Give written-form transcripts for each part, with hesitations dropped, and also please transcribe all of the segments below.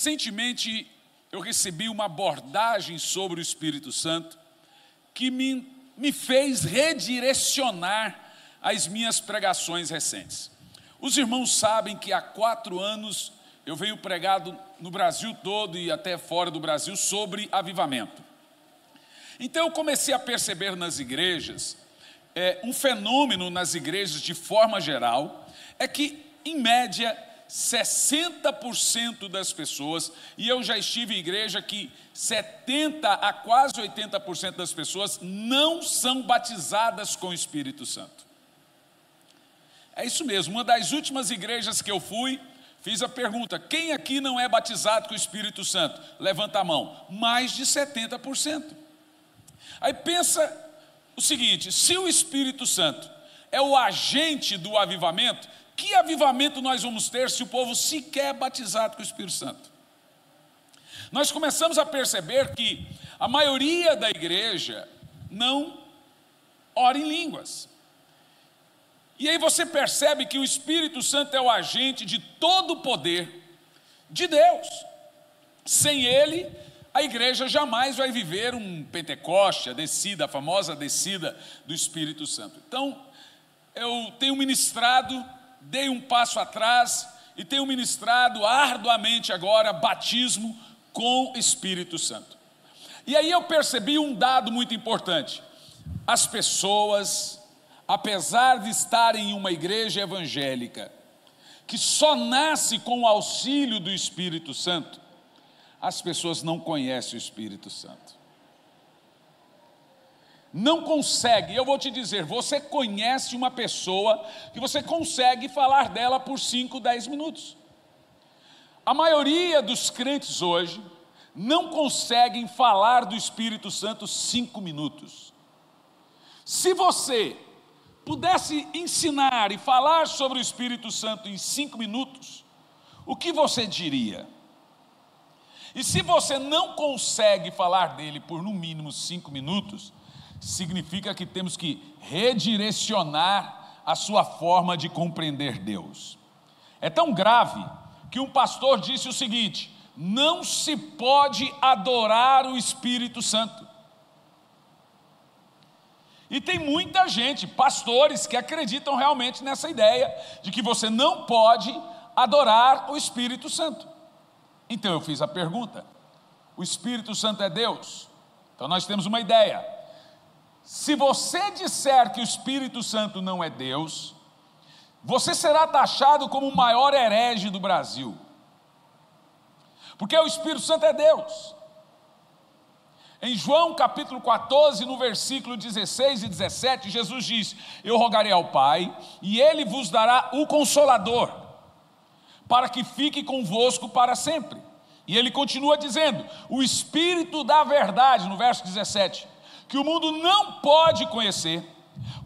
Recentemente, eu recebi uma abordagem sobre o Espírito Santo que me fez redirecionar as minhas pregações recentes. Os irmãos sabem que há 4 anos eu venho pregado no Brasil todo e até fora do Brasil sobre avivamento. Então eu comecei a perceber nas igrejas, um fenômeno nas igrejas de forma geral, é que, em média, 60% das pessoas, e eu já estive em igreja que 70% a quase 80% das pessoas não são batizadas com o Espírito Santo. É isso mesmo, uma das últimas igrejas que eu fui, fiz a pergunta: quem aqui não é batizado com o Espírito Santo? Levanta a mão. Mais de 70%. Aí pensa o seguinte: se o Espírito Santo é o agente do avivamento, que avivamento nós vamos ter se o povo sequer é batizado com o Espírito Santo? Nós começamos a perceber que a maioria da igreja não ora em línguas. E aí você percebe que o Espírito Santo é o agente de todo o poder de Deus. Sem ele, a igreja jamais vai viver um Pentecoste, a famosa descida do Espírito Santo. Então, eu tenho ministrado, dei um passo atrás e tenho ministrado arduamente agora batismo com Espírito Santo. E aí eu percebi um dado muito importante: as pessoas, apesar de estarem em uma igreja evangélica que só nasce com o auxílio do Espírito Santo, as pessoas não conhecem o Espírito Santo. Não consegue. Eu vou te dizer, você conhece uma pessoa que você consegue falar dela por 5, 10 minutos. A maioria dos crentes hoje não conseguem falar do Espírito Santo 5 minutos. Se você pudesse ensinar e falar sobre o Espírito Santo em 5 minutos, o que você diria? E se você não consegue falar dele por no mínimo 5 minutos, significa que temos que redirecionar a sua forma de compreender Deus. É tão grave que um pastor disse o seguinte: não se pode adorar o Espírito Santo. E tem muita gente, pastores, que acreditam realmente nessa ideia de que você não pode adorar o Espírito Santo. Então eu fiz a pergunta: o Espírito Santo é Deus? Então nós temos uma ideia. Se você disser que o Espírito Santo não é Deus, você será taxado como o maior herege do Brasil. Porque o Espírito Santo é Deus. Em João capítulo 14, no versículo 16 e 17, Jesus diz: eu rogarei ao Pai, e Ele vos dará o Consolador, para que fique convosco para sempre. E Ele continua dizendo: o Espírito da verdade, no verso 17, que o mundo não pode conhecer,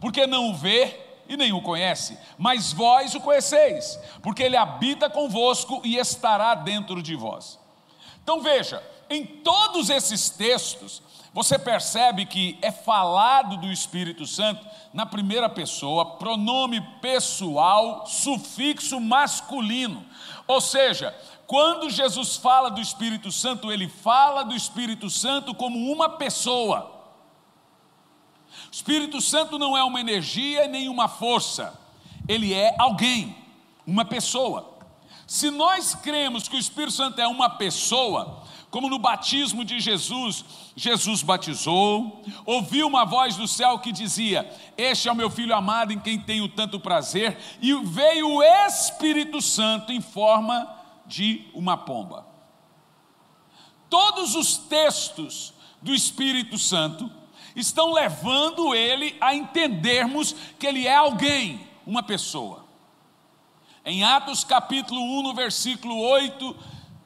porque não o vê e nem o conhece, mas vós o conheceis, porque Ele habita convosco e estará dentro de vós. Então veja, em todos esses textos, você percebe que é falado do Espírito Santo na primeira pessoa, pronome pessoal, sufixo masculino. Ou seja, quando Jesus fala do Espírito Santo, Ele fala do Espírito Santo como uma pessoa. O Espírito Santo não é uma energia nem uma força, ele é alguém, uma pessoa. Se nós cremos que o Espírito Santo é uma pessoa, como no batismo de Jesus, Jesus batizou, ouviu uma voz do céu que dizia: este é o meu filho amado em quem tenho tanto prazer, e veio o Espírito Santo em forma de uma pomba. Todos os textos do Espírito Santo estão levando ele a entendermos que ele é alguém, uma pessoa. Em Atos capítulo 1, no versículo 8,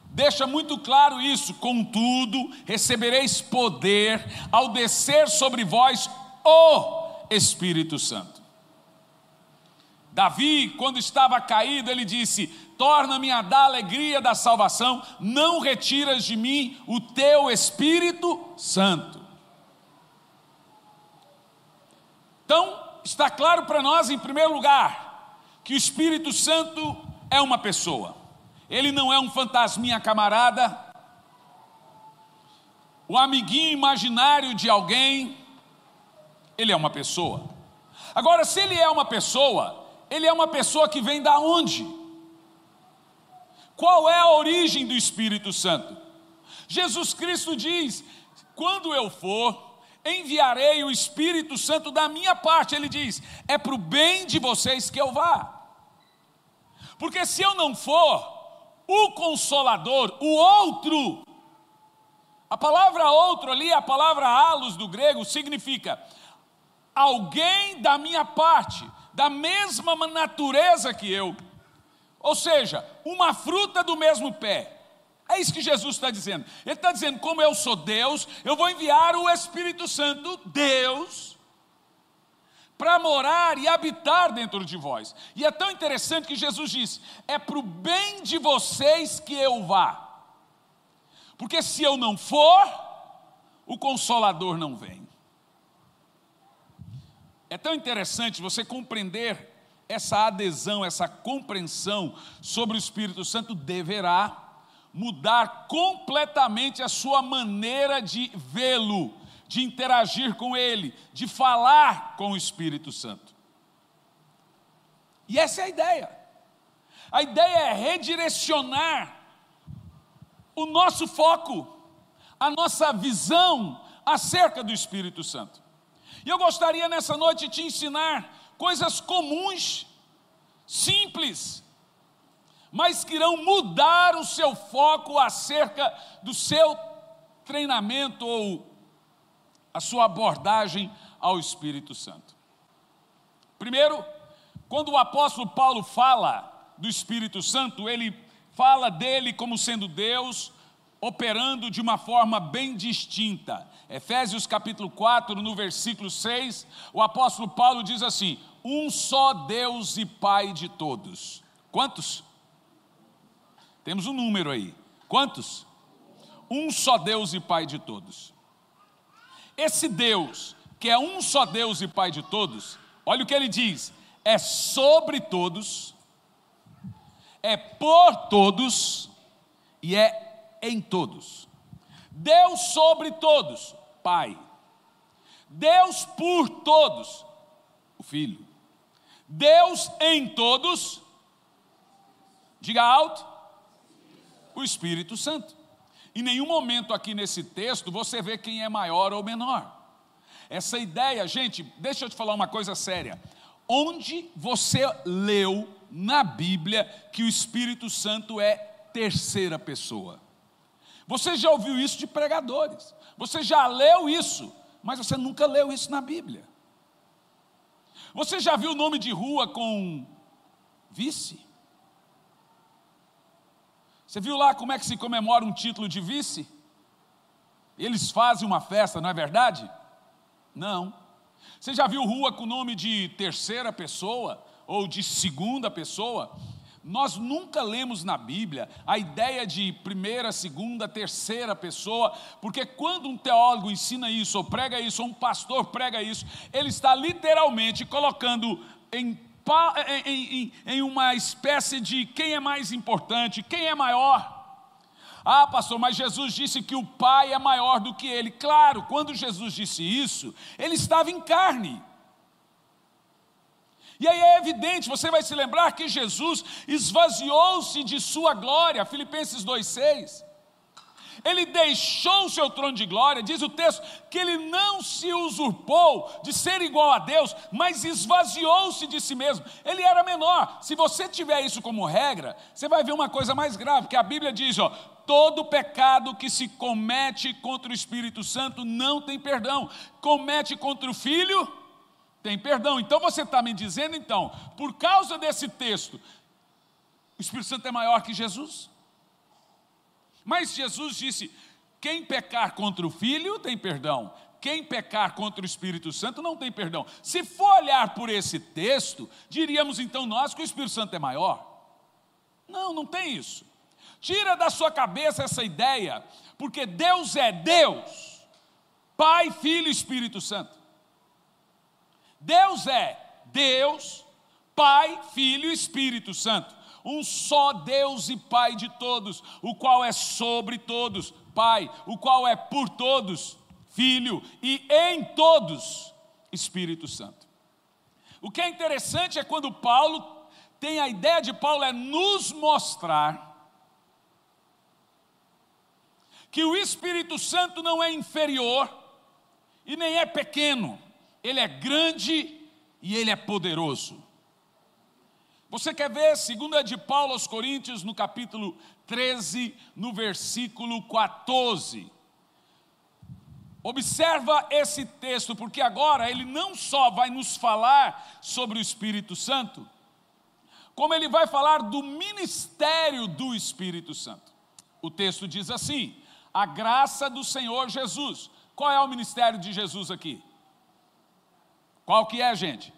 deixa muito claro isso: contudo, recebereis poder ao descer sobre vós o Espírito Santo. Davi, quando estava caído, ele disse: torna-me a dar a alegria da salvação, não retiras de mim o teu Espírito Santo. Então, está claro para nós, em primeiro lugar, que o Espírito Santo é uma pessoa. Ele não é um fantasminha camarada, o amiguinho imaginário de alguém. Ele é uma pessoa. Agora, se ele é uma pessoa, ele é uma pessoa que vem da onde? Qual é a origem do Espírito Santo? Jesus Cristo diz: quando eu for, enviarei o Espírito Santo da minha parte. Ele diz: é para o bem de vocês que eu vá. Porque se eu não for, o Consolador, o outro, a palavra outro ali, a palavra halos do grego, significa alguém da minha parte, da mesma natureza que eu. Ou seja, uma fruta do mesmo pé. É isso que Jesus está dizendo. Ele está dizendo: como eu sou Deus, eu vou enviar o Espírito Santo, Deus, para morar e habitar dentro de vós. E é tão interessante que Jesus diz: é para o bem de vocês que eu vá. Porque se eu não for, o Consolador não vem. É tão interessante você compreender essa adesão, essa compreensão sobre o Espírito Santo deverá mudar completamente a sua maneira de vê-lo, de interagir com ele, de falar com o Espírito Santo. E essa é a ideia. A ideia é redirecionar o nosso foco, a nossa visão acerca do Espírito Santo. E eu gostaria nessa noite de te ensinar coisas comuns, simples, mas que irão mudar o seu foco acerca do seu treinamento ou a sua abordagem ao Espírito Santo. Primeiro, quando o apóstolo Paulo fala do Espírito Santo, ele fala dele como sendo Deus, operando de uma forma bem distinta. Efésios capítulo 4, no versículo 6, o apóstolo Paulo diz assim: um só Deus e Pai de todos. Quantos? Temos um número aí. Quantos? Um só Deus e Pai de todos. Esse Deus, que é um só Deus e Pai de todos, olha o que ele diz: é sobre todos, é por todos e é em todos. Deus sobre todos, Pai. Deus por todos, o Filho. Deus em todos, diga alto, o Espírito Santo. Em nenhum momento aqui nesse texto você vê quem é maior ou menor. Essa ideia, gente, deixa eu te falar uma coisa séria. Onde você leu na Bíblia que o Espírito Santo é terceira pessoa? Você já ouviu isso de pregadores, você já leu isso, mas você nunca leu isso na Bíblia. Você já viu o nome de rua com vice? Você viu lá como é que se comemora um título de vice? Eles fazem uma festa, não é verdade? Não. Você já viu rua com nome de terceira pessoa ou de segunda pessoa? Nós nunca lemos na Bíblia a ideia de primeira, segunda, terceira pessoa, porque quando um teólogo ensina isso, ou prega isso, ou um pastor prega isso, ele está literalmente colocando em uma espécie de quem é mais importante, quem é maior. Ah, pastor, mas Jesus disse que o Pai é maior do que ele. Claro, quando Jesus disse isso, ele estava em carne. E aí é evidente, você vai se lembrar que Jesus esvaziou-se de sua glória, Filipenses 2,6. Ele deixou o seu trono de glória, diz o texto, que ele não se usurpou de ser igual a Deus, mas esvaziou-se de si mesmo. Ele era menor. Se você tiver isso como regra, você vai ver uma coisa mais grave, porque a Bíblia diz, todo pecado que se comete contra o Espírito Santo não tem perdão. Comete contra o Filho, tem perdão. Então você está me dizendo, então, por causa desse texto, o Espírito Santo é maior que Jesus? Mas Jesus disse, quem pecar contra o Filho tem perdão, quem pecar contra o Espírito Santo não tem perdão. Se for olhar por esse texto, diríamos então nós que o Espírito Santo é maior. Não, não tem isso. Tira da sua cabeça essa ideia, porque Deus é Deus, Pai, Filho e Espírito Santo. Deus é Deus, Pai, Filho e Espírito Santo. um só Deus e Pai de todos, o qual é sobre todos, Pai, o qual é por todos, Filho, e em todos, Espírito Santo. O que é interessante é quando Paulo tem a ideia de Paulo é nos mostrar que o Espírito Santo não é inferior e nem é pequeno, ele é grande e ele é poderoso. Você quer ver 2 de Paulo aos Coríntios, no capítulo 13, no versículo 14. Observa esse texto, porque agora ele não só vai nos falar sobre o Espírito Santo, como ele vai falar do ministério do Espírito Santo. O texto diz assim: a graça do Senhor Jesus. Qual é o ministério de Jesus aqui? Qual que é, gente?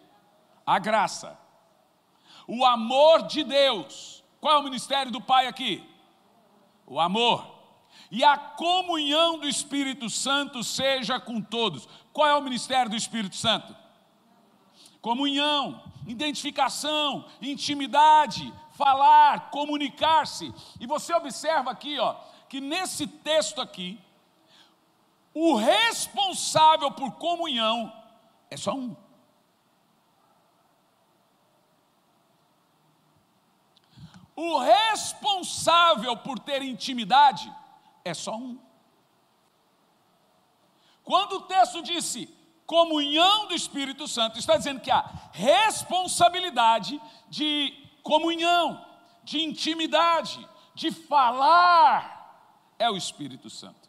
A graça. O amor de Deus. Qual é o ministério do Pai aqui? O amor. E a comunhão do Espírito Santo seja com todos. Qual é o ministério do Espírito Santo? Comunhão, identificação, intimidade, falar, comunicar-se. E você observa aqui, que nesse texto aqui, o responsável por comunhão é só um. O responsável por ter intimidade é só um. Quando o texto disse comunhão do Espírito Santo, está dizendo que a responsabilidade de comunhão, de intimidade, de falar, é o Espírito Santo.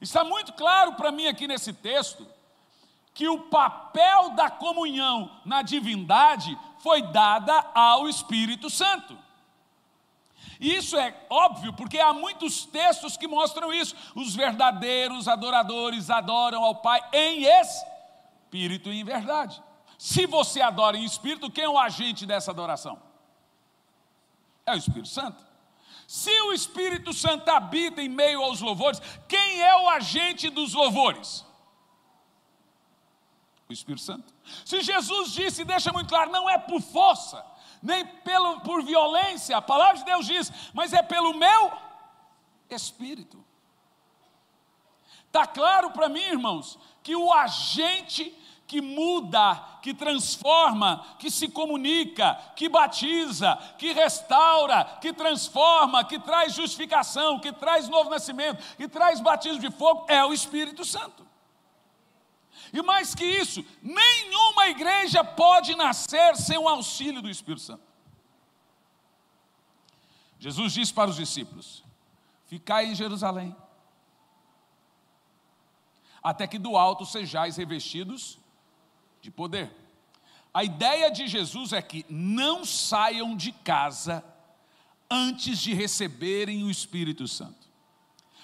Está muito claro para mim aqui nesse texto, que o papel da comunhão na divindade foi dada ao Espírito Santo. E isso é óbvio, porque há muitos textos que mostram isso. Os verdadeiros adoradores adoram ao Pai em espírito e em verdade. Se você adora em espírito, quem é o agente dessa adoração? É o Espírito Santo. Se o Espírito Santo habita em meio aos louvores, quem é o agente dos louvores? O Espírito Santo. Se Jesus disse, deixa muito claro, não é por força, nem por violência, a palavra de Deus diz, mas é pelo meu Espírito. Está claro para mim, irmãos, que o agente que muda, que transforma, que se comunica, que batiza, que restaura, que transforma, que traz justificação, que traz novo nascimento, que traz batismo de fogo, é o Espírito Santo. E mais que isso, nenhuma igreja pode nascer sem o auxílio do Espírito Santo. Jesus disse para os discípulos: ficai em Jerusalém, até que do alto sejais revestidos de poder. A ideia de Jesus é que não saiam de casa antes de receberem o Espírito Santo.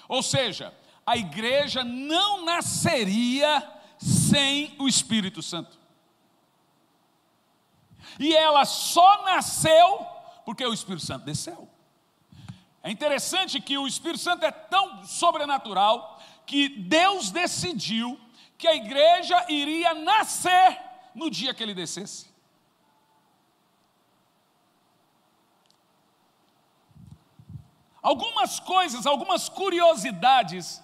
Ou seja, a igreja não nasceria sem o Espírito Santo. E ela só nasceu porque o Espírito Santo desceu. É interessante que o Espírito Santo é tão sobrenatural que Deus decidiu que a igreja iria nascer no dia que ele descesse. Algumas coisas, algumas curiosidades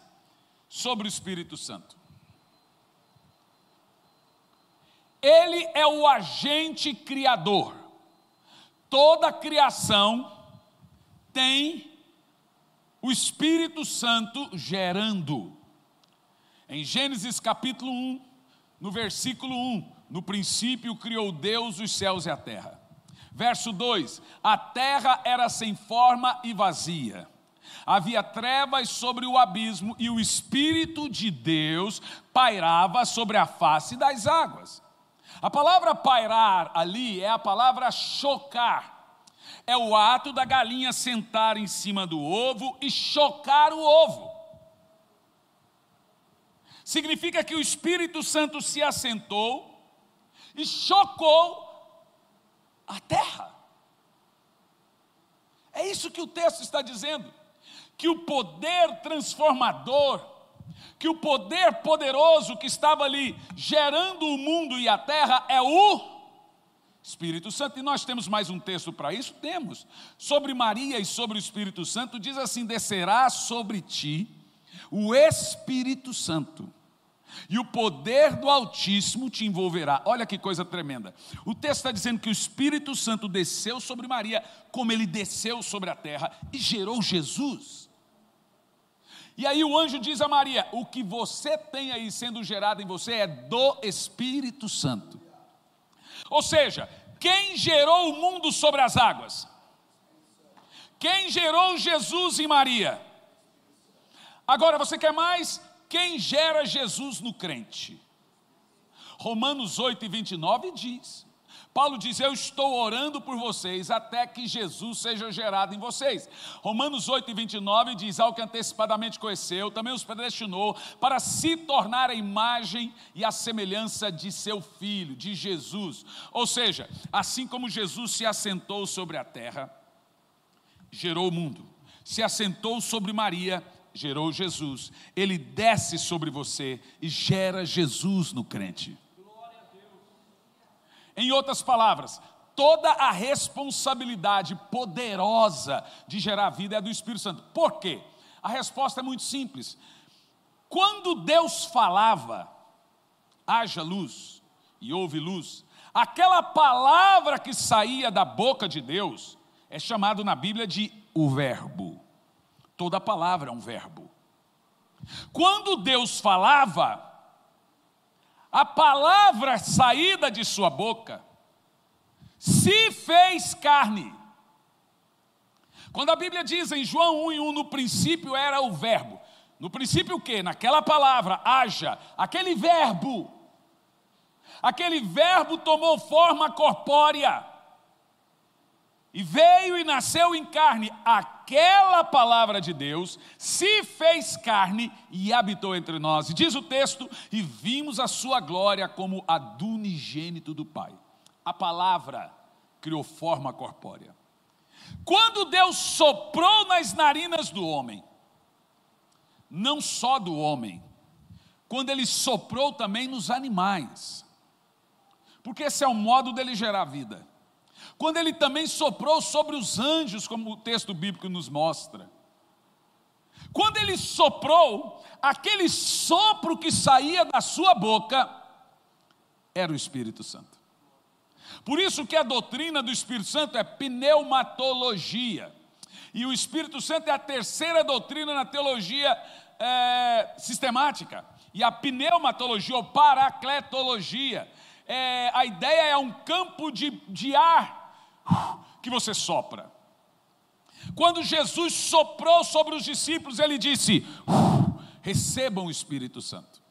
sobre o Espírito Santo. Ele é o agente criador. Toda a criação tem o Espírito Santo gerando. Em Gênesis capítulo 1, no versículo 1, no princípio criou Deus os céus e a terra. Verso 2, a terra era sem forma e vazia. Havia trevas sobre o abismo e o Espírito de Deus pairava sobre a face das águas. A palavra pairar ali é a palavra chocar. É o ato da galinha sentar em cima do ovo e chocar o ovo. Significa que o Espírito Santo se assentou e chocou a terra. É isso que o texto está dizendo. Que o poder transformador, que o poder poderoso que estava ali gerando o mundo e a terra é o Espírito Santo. E nós temos mais um texto para isso? Temos. Sobre Maria e sobre o Espírito Santo, diz assim: descerá sobre ti o Espírito Santo, e o poder do Altíssimo te envolverá. Olha que coisa tremenda. O texto está dizendo que o Espírito Santo desceu sobre Maria, como ele desceu sobre a terra e gerou Jesus. E aí o anjo diz a Maria: o que você tem aí sendo gerado em você é do Espírito Santo. Ou seja, quem gerou o mundo sobre as águas? Quem gerou Jesus em Maria? Agora, você quer mais? Quem gera Jesus no crente? Romanos 8:29 diz, Paulo diz: eu estou orando por vocês até que Jesus seja gerado em vocês. Romanos 8:29 diz: ao que antecipadamente conheceu, também os predestinou para se tornar a imagem e a semelhança de seu Filho, de Jesus. Ou seja, assim como Jesus se assentou sobre a terra, gerou o mundo, se assentou sobre Maria, gerou Jesus, ele desce sobre você e gera Jesus no crente. Em outras palavras, toda a responsabilidade poderosa de gerar vida é do Espírito Santo. Por quê? A resposta é muito simples. Quando Deus falava, haja luz, e houve luz, aquela palavra que saía da boca de Deus é chamado na Bíblia de o verbo. Toda palavra é um verbo. Quando Deus falava, a palavra saída de sua boca se fez carne. Quando a Bíblia diz em João 1:1, no princípio era o verbo. No princípio o quê? Naquela palavra, haja, aquele verbo tomou forma corpórea. E veio e nasceu em carne. Aquela palavra de Deus se fez carne e habitou entre nós. E diz o texto: e vimos a sua glória como a do unigênito do Pai. A palavra criou forma corpórea. Quando Deus soprou nas narinas do homem, não só do homem, quando ele soprou também nos animais, porque esse é o modo dele gerar vida. Quando ele também soprou sobre os anjos, como o texto bíblico nos mostra. Quando ele soprou, aquele sopro que saía da sua boca era o Espírito Santo. Por isso que a doutrina do Espírito Santo é pneumatologia. E o Espírito Santo é a terceira doutrina na teologia sistemática. E a pneumatologia ou paracletologia, a ideia é um campo de ar que você sopra. Quando Jesus soprou sobre os discípulos, ele disse: recebam o Espírito Santo.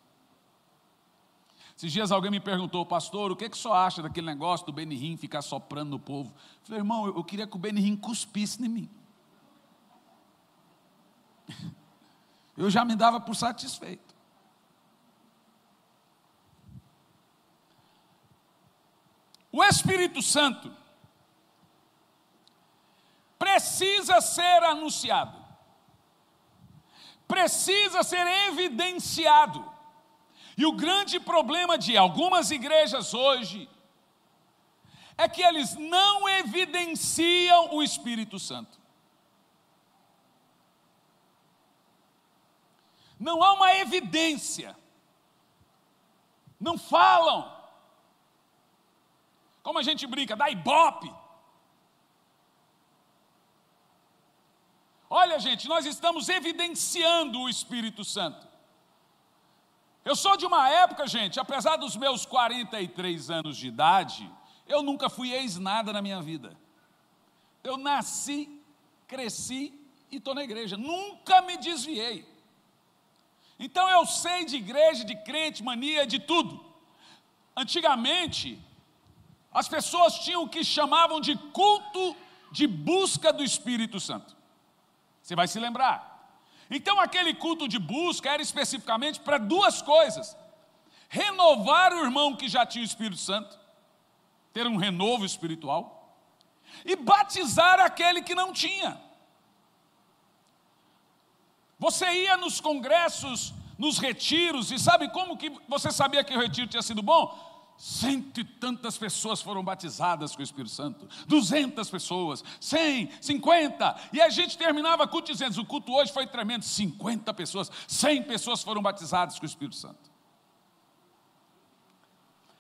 Esses dias alguém me perguntou: pastor, o que o senhor acha daquele negócio do Benihim ficar soprando no povo? Eu falei: irmão, eu queria que o Benihim cuspisse em mim. Eu já me dava por satisfeito. O Espírito Santo precisa ser anunciado, precisa ser evidenciado. E o grande problema de algumas igrejas hoje é que eles não evidenciam o Espírito Santo. Não há uma evidência, não falam. Como a gente brinca, dá ibope. Olha, gente, nós estamos evidenciando o Espírito Santo. Eu sou de uma época, gente, apesar dos meus 43 anos de idade, eu nunca fui ex-nada na minha vida. Eu nasci, cresci e estou na igreja. Nunca me desviei. Então eu sei de igreja, de crente, mania, de tudo. Antigamente, as pessoas tinham o que chamavam de culto de busca do Espírito Santo. Você vai se lembrar. Então aquele culto de busca era especificamente para duas coisas: renovar o irmão que já tinha o Espírito Santo, ter um renovo espiritual, e batizar aquele que não tinha. Você ia nos congressos, nos retiros, e sabe como que você sabia que o retiro tinha sido bom? Cento e tantas pessoas foram batizadas com o Espírito Santo, 200 pessoas, 100, 50, e a gente terminava o culto dizendo, o culto hoje foi tremendo, 50 pessoas, 100 pessoas foram batizadas com o Espírito Santo.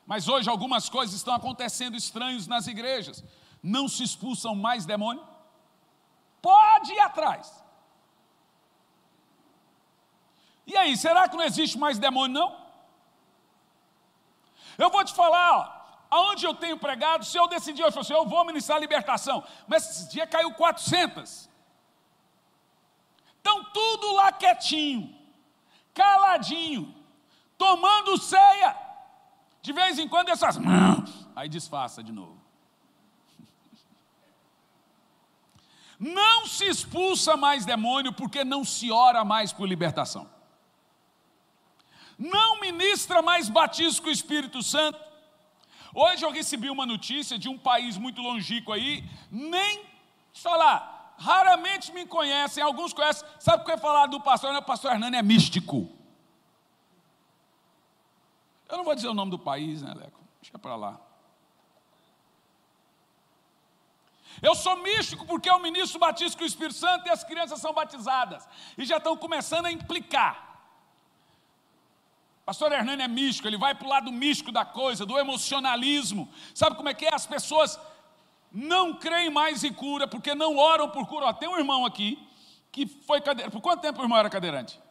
Mas hoje algumas coisas estão acontecendo estranhas nas igrejas. Não se expulsam mais demônio? Pode ir atrás. E aí, será que não existe mais demônio não? Eu vou te falar, aonde eu tenho pregado, se eu decidir, eu vou ministrar libertação, mas esse dia caiu 400. Estão tudo lá quietinho, caladinho, tomando ceia. De vez em quando essas aí disfarça de novo. Não se expulsa mais demônio porque não se ora mais por libertação. Não ministra mais batismo com o Espírito Santo. Hoje eu recebi uma notícia de um país muito longínquo aí, nem falar, raramente me conhecem, alguns conhecem, sabe o que é falar do pastor? O pastor Hernani é místico. Eu não vou dizer o nome do país, né, Leco? Deixa para lá. Eu sou místico porque eu ministro batismo com o Espírito Santo e as crianças são batizadas. E já estão começando a implicar. Pastor Hernani é místico, ele vai para o lado místico da coisa, do emocionalismo. Sabe como é que é? As pessoas não creem mais em cura, porque não oram por cura. Ó, tem um irmão aqui, que foi cadeirante. Por quanto tempo o irmão era cadeirante?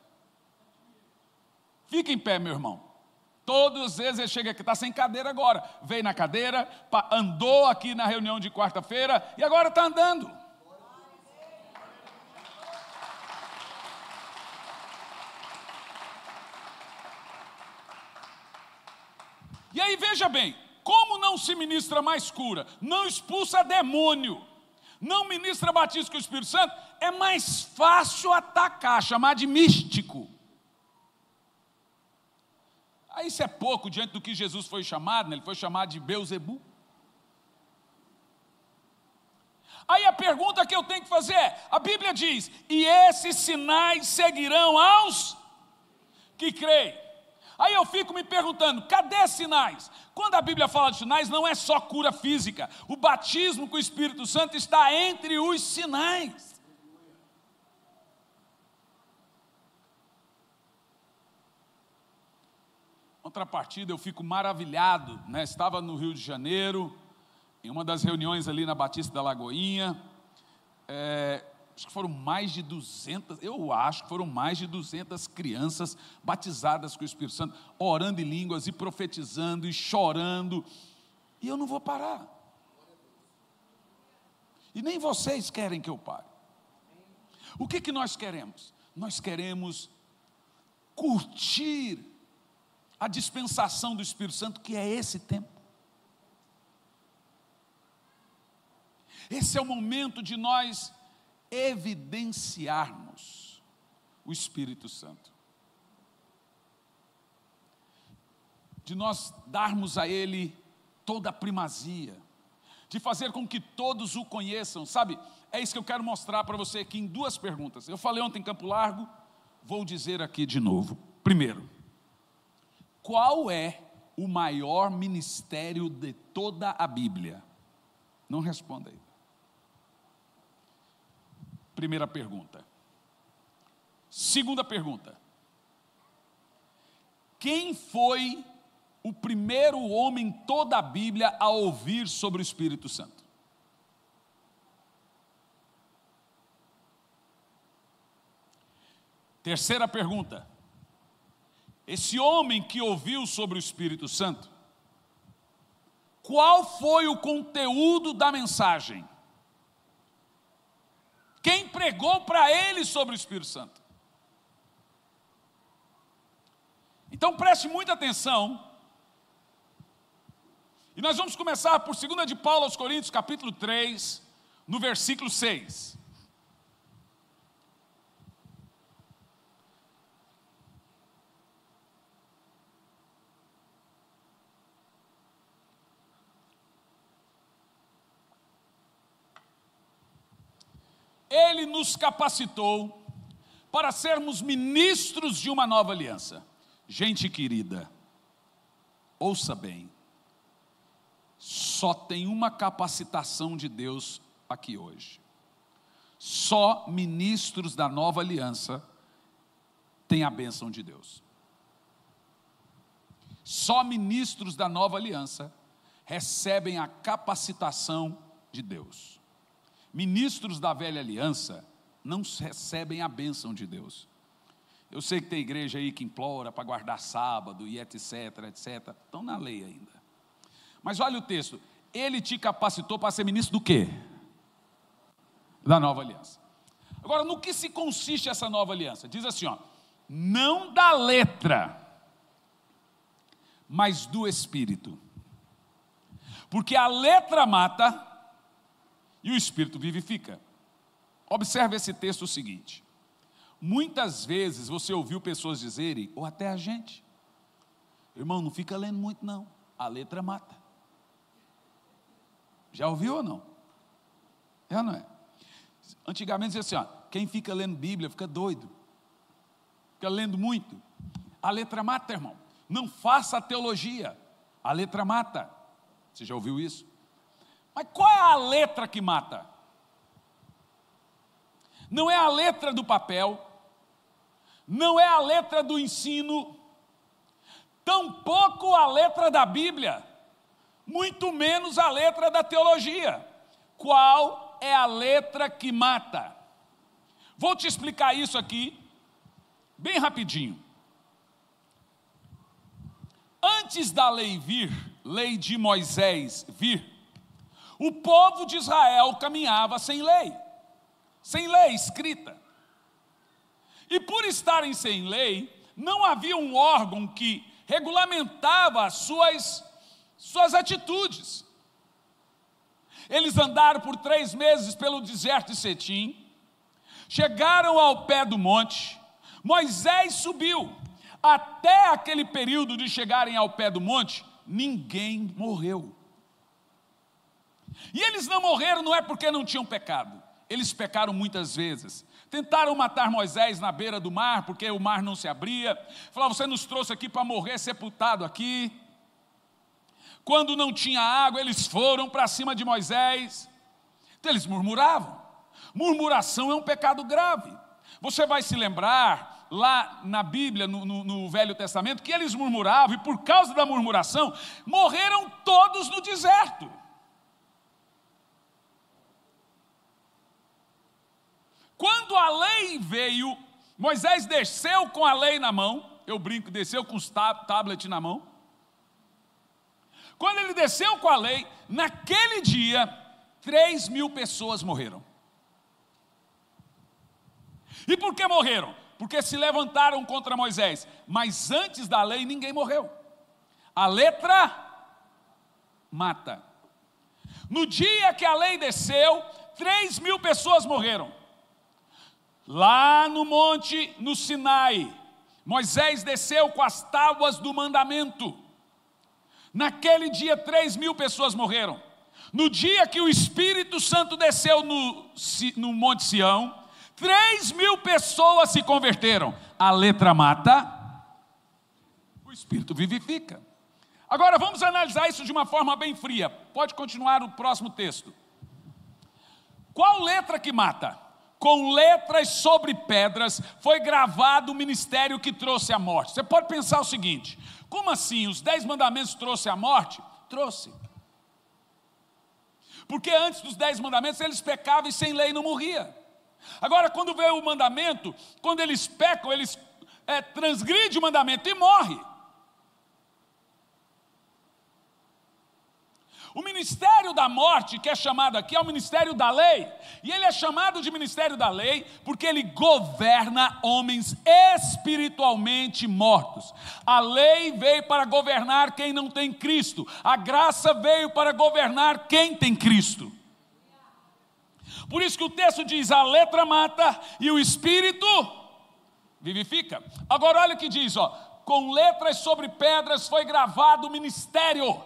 Fica em pé, meu irmão. Todas as vezes ele chega aqui, está sem cadeira agora. Veio na cadeira, andou aqui na reunião de quarta-feira, e agora está andando. E aí veja bem, como não se ministra mais cura, não expulsa demônio, não ministra batismo com o Espírito Santo, é mais fácil atacar, chamar de místico. Aí isso é pouco diante do que Jesus foi chamado, né? Ele foi chamado de Beelzebul. Aí a pergunta que eu tenho que fazer é, a Bíblia diz, e esses sinais seguirão aos que creem. Aí eu fico me perguntando, cadê sinais? Quando a Bíblia fala de sinais, não é só cura física. O batismo com o Espírito Santo está entre os sinais. Contrapartida, eu fico maravilhado, né? Estava no Rio de Janeiro, em uma das reuniões ali na Batista da Lagoinha, acho que foram mais de 200, eu acho que foram mais de 200 crianças batizadas com o Espírito Santo, orando em línguas e profetizando e chorando, e eu não vou parar. E nem vocês querem que eu pare. O que nós queremos? Nós queremos curtir a dispensação do Espírito Santo, que é esse tempo. Esse é o momento de nós evidenciarmos o Espírito Santo, de nós darmos a Ele toda a primazia, de fazer com que todos o conheçam, sabe? É isso que eu quero mostrar para você aqui em duas perguntas. Eu falei ontem em Campo Largo, vou dizer aqui de novo. Primeiro, qual é o maior ministério de toda a Bíblia? Não responda aí. Primeira pergunta. Segunda pergunta. Quem foi o primeiro homem em toda a Bíblia a ouvir sobre o Espírito Santo? Terceira pergunta. Esse homem que ouviu sobre o Espírito Santo, qual foi o conteúdo da mensagem? Quem pregou para ele sobre o Espírito Santo? Então preste muita atenção. E nós vamos começar por 2 de Paulo aos Coríntios, capítulo 3, no versículo 6. Ele nos capacitou para sermos ministros de uma nova aliança. Gente querida, ouça bem, só tem uma capacitação de Deus aqui hoje. Só ministros da nova aliança têm a bênção de Deus. Só ministros da nova aliança recebem a capacitação de Deus. Ministros da velha aliança não recebem a bênção de Deus. Eu sei que tem igreja aí que implora para guardar sábado e etc, etc. Estão na lei ainda. Mas olha o texto. Ele te capacitou para ser ministro do quê? Da nova aliança. Agora, no que se consiste essa nova aliança? Diz assim, ó, não da letra, mas do Espírito. Porque a letra mata e o Espírito vivifica. Observe esse texto o seguinte. Muitas vezes você ouviu pessoas dizerem, ou até a gente, irmão, não fica lendo muito não, a letra mata. Já ouviu ou não? É ou não é? Antigamente dizia assim, ó, quem fica lendo Bíblia fica doido, fica lendo muito. A letra mata, irmão. Não faça teologia, a letra mata. Você já ouviu isso? Mas qual é a letra que mata? Não é a letra do papel, não é a letra do ensino, tampouco a letra da Bíblia, muito menos a letra da teologia. Qual é a letra que mata? Vou te explicar isso aqui, bem rapidinho. Antes da lei vir, lei de Moisés vir, o povo de Israel caminhava sem lei escrita. E por estarem sem lei, não havia um órgão que regulamentava as suas atitudes. Eles andaram por 3 meses pelo deserto de Setim, chegaram ao pé do monte, Moisés subiu. Até aquele período de chegarem ao pé do monte, ninguém morreu. E eles não morreram não é porque não tinham pecado, eles pecaram muitas vezes. Tentaram matar Moisés na beira do mar, porque o mar não se abria. Falaram, você nos trouxe aqui para morrer sepultado aqui. Quando não tinha água, eles foram para cima de Moisés. Então eles murmuravam. Murmuração é um pecado grave. Você vai se lembrar, lá na Bíblia, no Velho Testamento, que eles murmuravam, e por causa da murmuração, morreram todos no deserto. Quando a lei veio, Moisés desceu com a lei na mão, eu brinco, desceu com os tablets na mão. Quando ele desceu com a lei, naquele dia, 3.000 pessoas morreram. E por que morreram? Porque se levantaram contra Moisés. Mas antes da lei, ninguém morreu. A letra mata. No dia que a lei desceu, 3.000 pessoas morreram. Lá no monte, no Sinai, Moisés desceu com as tábuas do mandamento. Naquele dia 3.000 pessoas morreram. No dia que o Espírito Santo desceu no Monte Sião, 3.000 pessoas se converteram. A letra mata, o Espírito vivifica. Agora vamos analisar isso de uma forma bem fria. Pode continuar o próximo texto. Qual letra que mata? Com letras sobre pedras foi gravado o ministério que trouxe a morte. Você pode pensar o seguinte, como assim, os 10 mandamentos trouxe a morte? Trouxe. Porque antes dos 10 mandamentos eles pecavam e sem lei não morria. Agora quando veio o mandamento, quando eles pecam, eles transgridem o mandamento e morrem. O ministério da morte, que é chamado aqui, é o ministério da lei. E ele é chamado de ministério da lei porque ele governa homens espiritualmente mortos. A lei veio para governar quem não tem Cristo. A graça veio para governar quem tem Cristo. Por isso que o texto diz, a letra mata e o Espírito vivifica. Agora olha o que diz, ó, com letras sobre pedras foi gravado o ministério.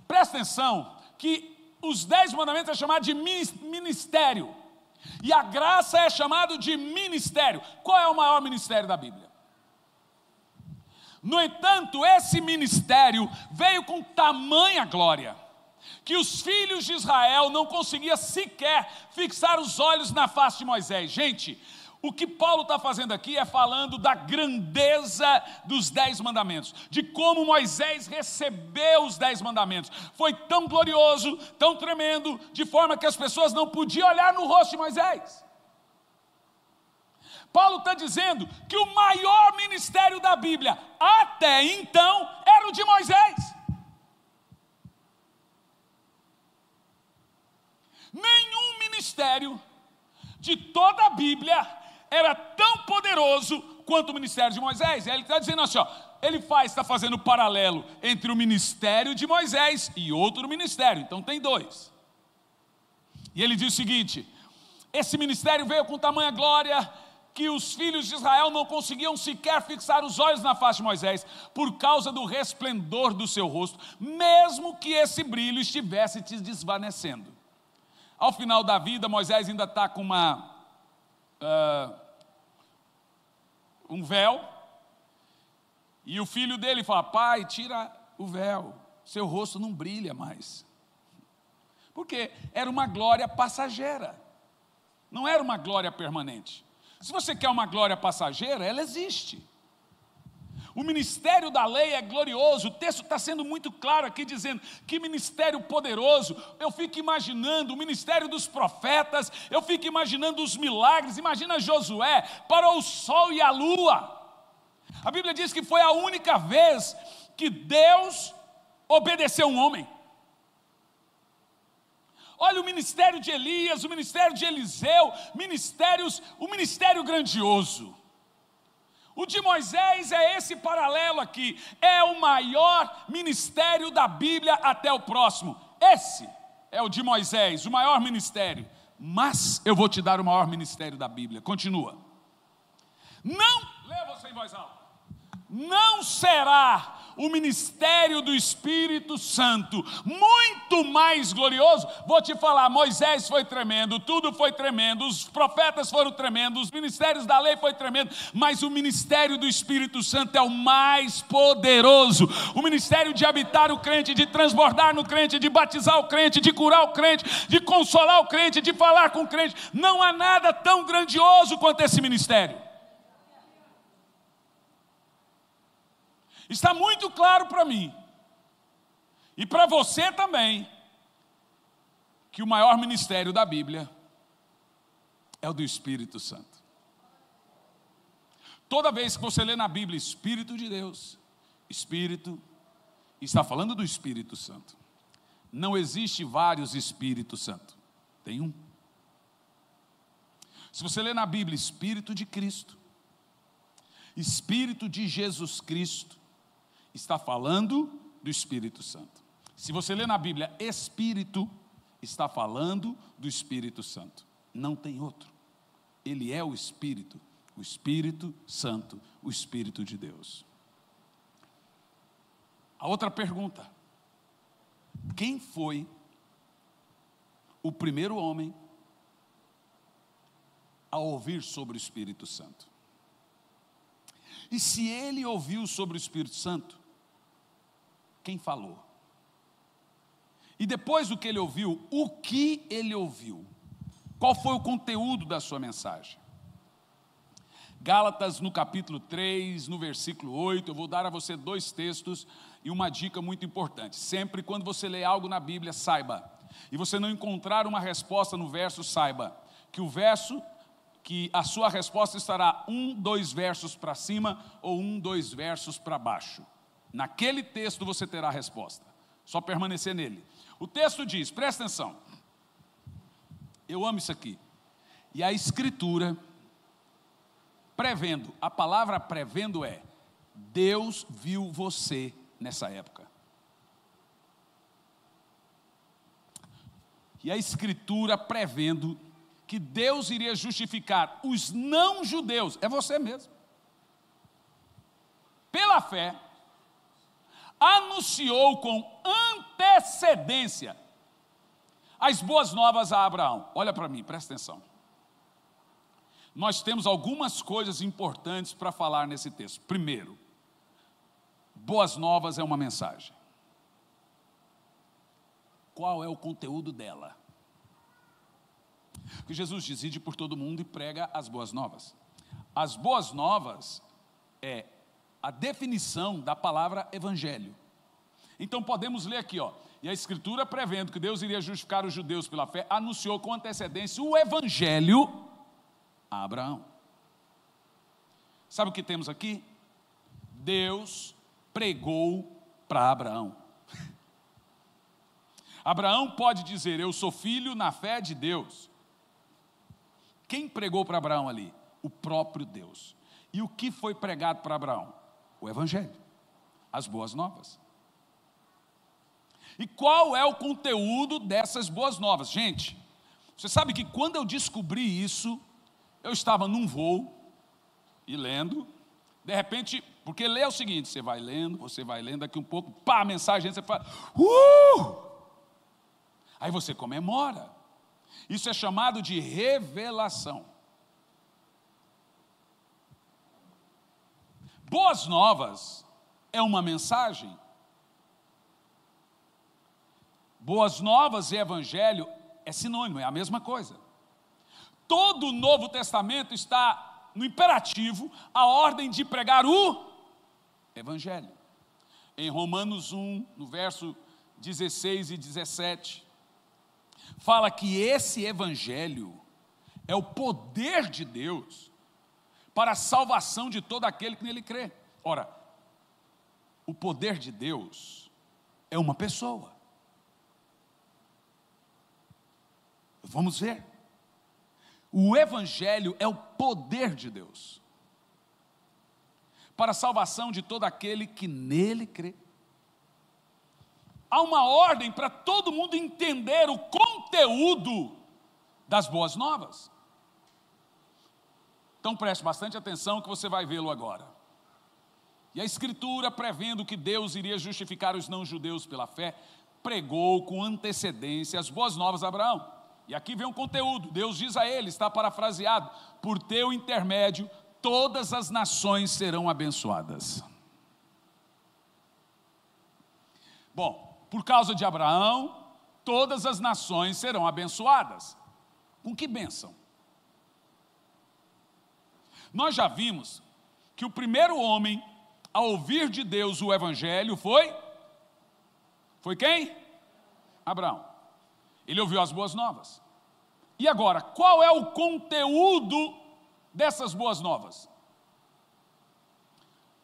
Presta atenção, que os 10 mandamentos é chamado de ministério, e a graça é chamado de ministério. Qual é o maior ministério da Bíblia? No entanto, esse ministério veio com tamanha glória, que os filhos de Israel não conseguiam sequer fixar os olhos na face de Moisés. Gente, o que Paulo está fazendo aqui é falando da grandeza dos 10 mandamentos, de como Moisés recebeu os 10 mandamentos. Foi tão glorioso, tão tremendo, de forma que as pessoas não podiam olhar no rosto de Moisés. Paulo está dizendo que o maior ministério da Bíblia até então era o de Moisés. Nenhum ministério de toda a Bíblia era tão poderoso quanto o ministério de Moisés. Ele está dizendo assim, ó, está fazendo paralelo entre o ministério de Moisés e outro ministério, então tem 2. E ele diz o seguinte: esse ministério veio com tamanha glória que os filhos de Israel não conseguiam sequer fixar os olhos na face de Moisés, por causa do resplendor do seu rosto, mesmo que esse brilho estivesse te desvanecendo. Ao final da vida, Moisés ainda está com um véu, e o filho dele fala: pai, tira o véu, seu rosto não brilha mais. Porque era uma glória passageira, não era uma glória permanente. Se você quer uma glória passageira, ela existe. O ministério da lei é glorioso. O texto está sendo muito claro aqui, dizendo que ministério poderoso. Eu fico imaginando o ministério dos profetas, eu fico imaginando os milagres. Imagina Josué, parou o sol e a lua. A Bíblia diz que foi a única vez que Deus obedeceu um homem. Olha o ministério de Elias, o ministério de Eliseu, o ministério grandioso. O de Moisés é esse paralelo aqui, é o maior ministério da Bíblia até o próximo. Esse é o de Moisés, o maior ministério. Mas eu vou te dar o maior ministério da Bíblia. Continua. Lê você em voz alta. Não será o ministério do Espírito Santo muito mais glorioso? Vou te falar, Moisés foi tremendo, tudo foi tremendo, os profetas foram tremendos, os ministérios da lei foi tremendo, mas o ministério do Espírito Santo é o mais poderoso. O ministério de habitar o crente, de transbordar no crente, de batizar o crente, de curar o crente, de consolar o crente, de falar com o crente. Não há nada tão grandioso quanto esse ministério. Está muito claro para mim, e para você também, que o maior ministério da Bíblia é o do Espírito Santo. Toda vez que você lê na Bíblia Espírito de Deus, Espírito, está falando do Espírito Santo. Não existe vários Espíritos Santos, tem um. Se você lê na Bíblia Espírito de Cristo, Espírito de Jesus Cristo, está falando do Espírito Santo. Se você lê na Bíblia Espírito, está falando do Espírito Santo. Não tem outro. Ele é o Espírito Santo, o Espírito de Deus. A outra pergunta: quem foi o primeiro homem a ouvir sobre o Espírito Santo? E se ele ouviu sobre o Espírito Santo, quem falou? E depois do que ele ouviu, o que ele ouviu? Qual foi o conteúdo da sua mensagem? Gálatas, no capítulo 3, no versículo 8, eu vou dar a você 2 textos e uma dica muito importante. Sempre quando você lê algo na Bíblia, saiba, e você não encontrar uma resposta no verso, saiba que a sua resposta estará 1, 2 versos para cima ou 1, 2 versos para baixo. Naquele texto você terá a resposta, só permanecer nele. O texto diz, presta atenção, eu amo isso aqui, e a Escritura, prevendo, a palavra prevendo é, Deus viu você nessa época. E a Escritura prevendo que Deus iria justificar os não-judeus, é você mesmo, pela fé, anunciou com antecedência as boas novas a Abraão. Olha para mim, presta atenção. Nós temos algumas coisas importantes para falar nesse texto. Primeiro, boas novas é uma mensagem. qual é o conteúdo dela. Porque Jesus diz: ide por todo mundo e prega as boas novas. As boas novas é a definição da palavra evangelho. Então podemos ler aqui, e a Escritura, prevendo que Deus iria justificar os judeus pela fé, anunciou com antecedência o evangelho a Abraão. Sabe o que temos aqui? Deus pregou para Abraão. Abraão pode dizer: eu sou filho na fé de Deus. Quem pregou para Abraão ali? O próprio Deus. E o que foi pregado para Abraão? O evangelho, as boas novas. E qual é o conteúdo dessas boas novas? Gente, você sabe que quando eu descobri isso, eu estava num voo e lendo, de repente, porque ler é o seguinte: você vai lendo, daqui um pouco, pá, a mensagem, você fala, aí você comemora. Isso é chamado de revelação. Boas novas é uma mensagem. Boas novas e evangelho é sinônimo, é a mesma coisa. Todo o Novo Testamento está no imperativo, a ordem de pregar o evangelho. Em Romanos 1, no verso 16 e 17, fala que esse evangelho é o poder de Deus para a salvação de todo aquele que nele crê. Ora, o poder de Deus é uma pessoa. Vamos ver. O evangelho é o poder de Deus para a salvação de todo aquele que nele crê. Há uma ordem para todo mundo entender o conteúdo das boas novas. Então preste bastante atenção que você vai vê-lo agora. E a Escritura, prevendo que Deus iria justificar os não-judeus pela fé, pregou com antecedência as boas novas a Abraão. E aqui vem um conteúdo. Deus diz a ele, está parafraseado: por teu intermédio todas as nações serão abençoadas. Bom, por causa de Abraão, todas as nações serão abençoadas. Com que bênção? Nós já vimos que o primeiro homem a ouvir de Deus o evangelho foi quem? Abraão. Ele ouviu as boas novas. E agora, qual é o conteúdo dessas boas novas?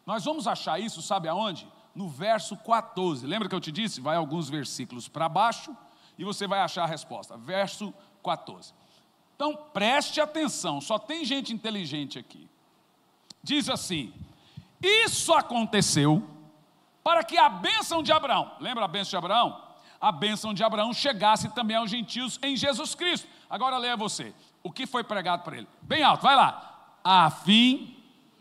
Nós vamos achar isso, sabe aonde? No verso 14. Lembra que eu te disse? Vai alguns versículos para baixo e você vai achar a resposta. Verso 14. Então, preste atenção, só tem gente inteligente aqui. Diz assim: isso aconteceu para que a bênção de Abraão, lembra a bênção de Abraão? A bênção de Abraão chegasse também aos gentios em Jesus Cristo. Agora leia você, o que foi pregado para ele? Bem alto, vai lá. A fim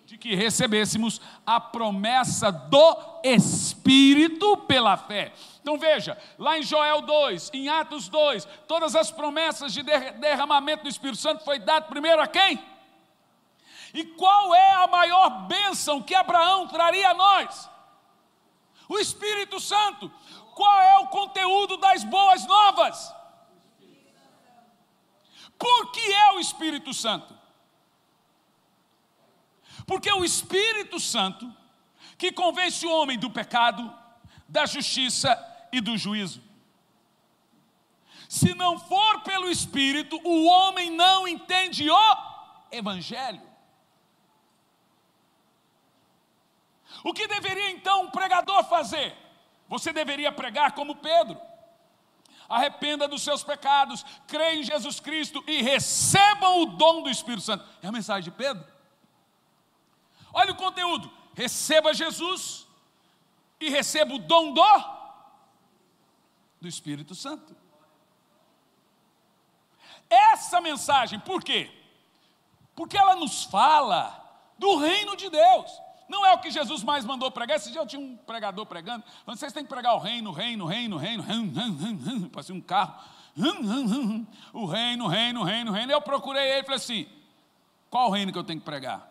de que recebêssemos a promessa do Espírito pela fé. Então veja, lá em Joel 2, em Atos 2, todas as promessas de derramamento do Espírito Santo foi dado primeiro a quem? E qual é a maior bênção que Abraão traria a nós? O Espírito Santo. Qual é o conteúdo das boas novas? Por que é o Espírito Santo? Porque o Espírito Santo que convence o homem do pecado, da justiça e do juízo. Se não for pelo Espírito, o homem não entende o Evangelho. O que deveria então um pregador fazer? Você deveria pregar como Pedro: arrependa dos seus pecados, creia em Jesus Cristo e recebam o dom do Espírito Santo. É a mensagem de Pedro. Olha o conteúdo: receba Jesus e receba o dom do Espírito Santo. Essa mensagem, por quê? Porque ela nos fala do reino de Deus. Não é o que Jesus mais mandou pregar. Esse dia eu tinha um pregador pregando, vocês têm que pregar o reino, parecia um carro, o reino. Eu procurei ele e falei assim: qual reino que eu tenho que pregar?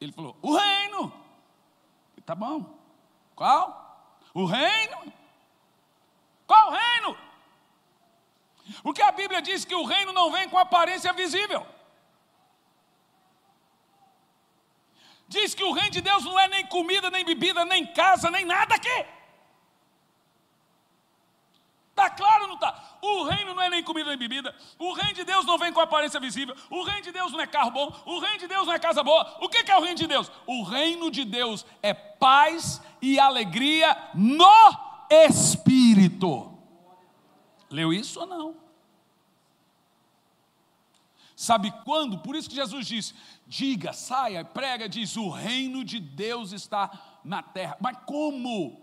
Ele falou: o reino. Tá bom. Qual? O reino. Qual reino? Bíblia diz que o reino não vem com aparência visível. Diz que o reino de Deus não é nem comida, nem bebida, nem casa, nem nada aqui. Está claro ou não está? O reino não é nem comida nem bebida. O reino de Deus não vem com aparência visível. O reino de Deus não é carro bom. O reino de Deus não é casa boa. O que é o reino de Deus? O reino de Deus é paz e alegria no Espírito. Leu isso ou não? Sabe quando? Por isso que Jesus disse, diga, saia, prega, diz, o reino de Deus está na terra. Mas como?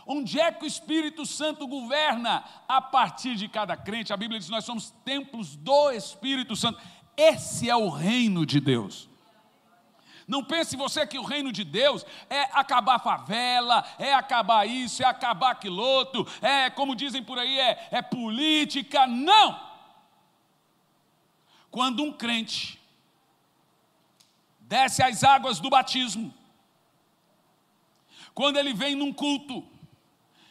Onde é que o Espírito Santo governa? A partir de cada crente. A Bíblia diz que nós somos templos do Espírito Santo. Esse é o reino de Deus. Não pense você que o reino de Deus é acabar a favela, é acabar isso, é acabar aquilo outro, é, como dizem por aí, é política. Não! Quando um crente desce as águas do batismo, quando ele vem num culto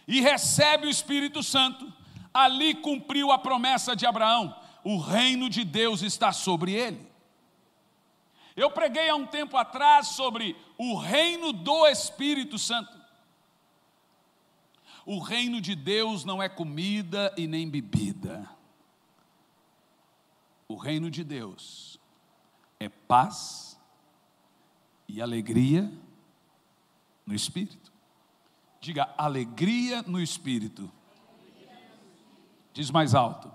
e recebe o Espírito Santo, ali cumpriu a promessa de Abraão, o reino de Deus está sobre ele. Eu preguei há um tempo atrás sobre o reino do Espírito Santo. O reino de Deus não é comida e nem bebida. O reino de Deus é paz e alegria no Espírito. Diga, alegria no Espírito. Diz mais alto.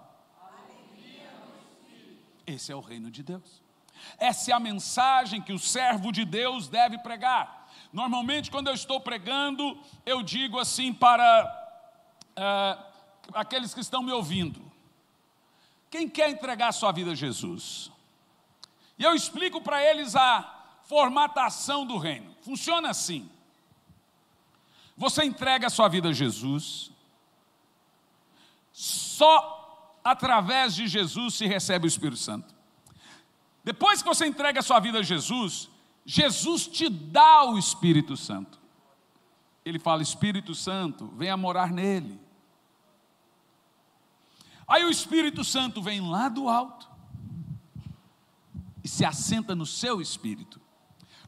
Esse é o reino de Deus. Essa é a mensagem que o servo de Deus deve pregar. Normalmente, quando eu estou pregando, eu digo assim para aqueles que estão me ouvindo: quem quer entregar sua vida a Jesus? E eu explico para eles a formatação do reino. Funciona assim. Você entrega a sua vida a Jesus, só através de Jesus se recebe o Espírito Santo. Depois que você entrega a sua vida a Jesus, Jesus te dá o Espírito Santo. Ele fala, Espírito Santo, venha morar nele. Aí o Espírito Santo vem lá do alto e se assenta no seu espírito.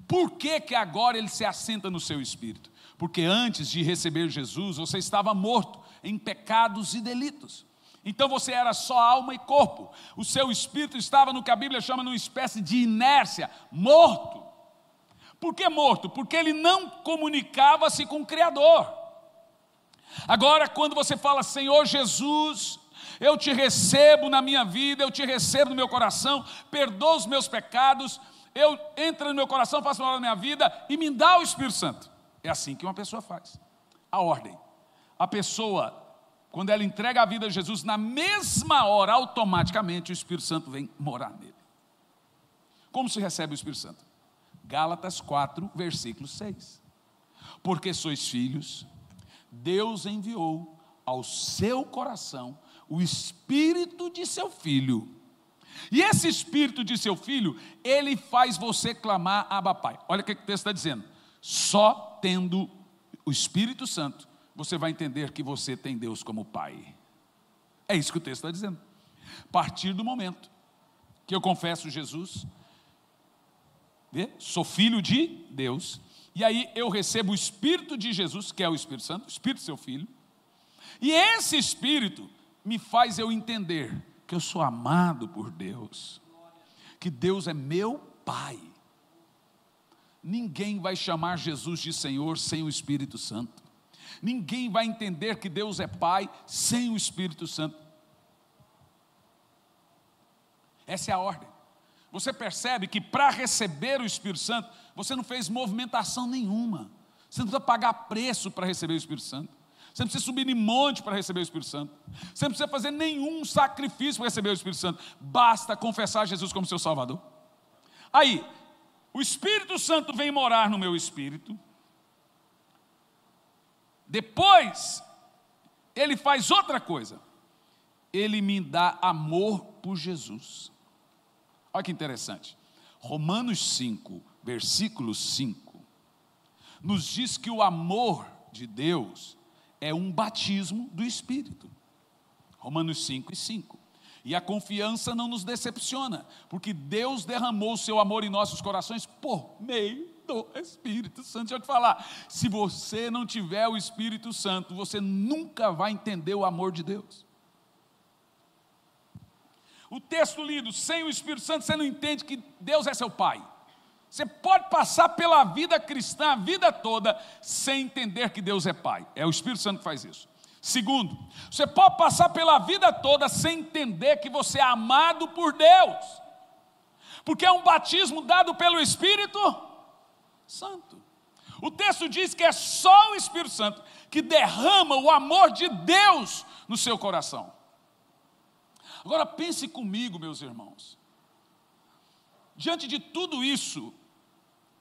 Por que que agora ele se assenta no seu espírito? Porque antes de receber Jesus, você estava morto em pecados e delitos. Então você era só alma e corpo. O seu espírito estava no que a Bíblia chama de uma espécie de inércia, morto. Por que morto? Porque ele não comunicava-se com o Criador. Agora, quando você fala, Senhor Jesus, eu te recebo na minha vida, eu te recebo no meu coração, perdoa os meus pecados, eu entro no meu coração, faço uma obra na minha vida e me dá o Espírito Santo. É assim que uma pessoa faz. A ordem. A pessoa, quando ela entrega a vida a Jesus, na mesma hora, automaticamente o Espírito Santo vem morar nele. Como se recebe o Espírito Santo? Gálatas 4, versículo 6. Porque sois filhos, Deus enviou ao seu coração o Espírito de seu Filho. E esse Espírito de seu Filho, ele faz você clamar Abba Pai. Olha o que o texto está dizendo. Só tendo o Espírito Santo, você vai entender que você tem Deus como Pai. É isso que o texto está dizendo. A partir do momento que eu confesso Jesus, sou filho de Deus, e aí eu recebo o Espírito de Jesus, que é o Espírito Santo, o Espírito do seu Filho, e esse Espírito me faz eu entender que eu sou amado por Deus, que Deus é meu Pai. Ninguém vai chamar Jesus de Senhor sem o Espírito Santo. Ninguém vai entender que Deus é Pai sem o Espírito Santo. Essa é a ordem. Você percebe que para receber o Espírito Santo, você não fez movimentação nenhuma. Você não precisa pagar preço para receber o Espírito Santo. Você não precisa subir em monte para receber o Espírito Santo. Você não precisa fazer nenhum sacrifício para receber o Espírito Santo. Basta confessar Jesus como seu Salvador. Aí, o Espírito Santo vem morar no meu espírito. Depois, ele faz outra coisa. Ele me dá amor por Jesus. Olha que interessante. Romanos 5, versículo 5, nos diz que o amor de Deus é um batismo do Espírito. Romanos 5 e 5. E a confiança não nos decepciona, porque Deus derramou o seu amor em nossos corações por meio do Espírito Santo. Deixa eu te falar, se você não tiver o Espírito Santo, você nunca vai entender o amor de Deus. O texto lido, sem o Espírito Santo, você não entende que Deus é seu Pai. Você pode passar pela vida cristã a vida toda sem entender que Deus é Pai. É o Espírito Santo que faz isso. Segundo, você pode passar pela vida toda sem entender que você é amado por Deus, porque é um batismo dado pelo Espírito Santo. O texto diz que é só o Espírito Santo que derrama o amor de Deus no seu coração. Agora pense comigo, meus irmãos, diante de tudo isso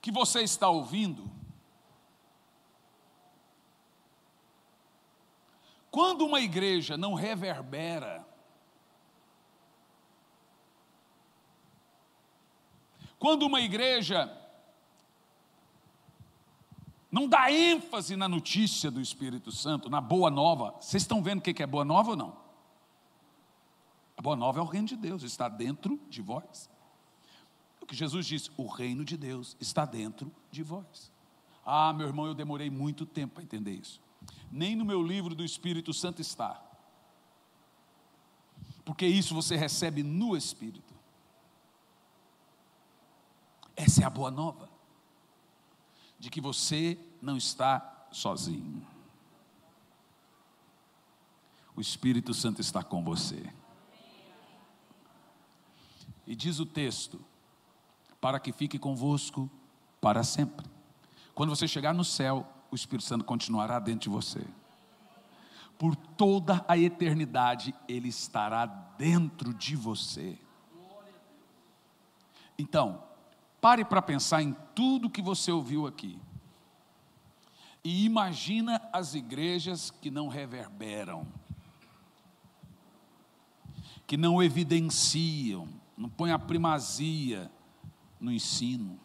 que você está ouvindo, quando uma igreja não reverbera, quando uma igreja não dá ênfase na notícia do Espírito Santo, na boa nova, vocês estão vendo o que é boa nova ou não? A boa nova é o reino de Deus, está dentro de vós. O que Jesus disse, o reino de Deus está dentro de vós. Ah, meu irmão, eu demorei muito tempo para entender isso. Nem no meu livro do Espírito Santo está, porque isso você recebe no Espírito. Essa é a boa nova, de que você não está sozinho. O Espírito Santo está com você. E diz o texto, para que fique convosco para sempre. Quando você chegar no céu, o Espírito Santo continuará dentro de você. Por toda a eternidade, Ele estará dentro de você. Então, pare para pensar em tudo que você ouviu aqui. E imagina as igrejas que não reverberam, que não evidenciam, não põem a primazia no ensino.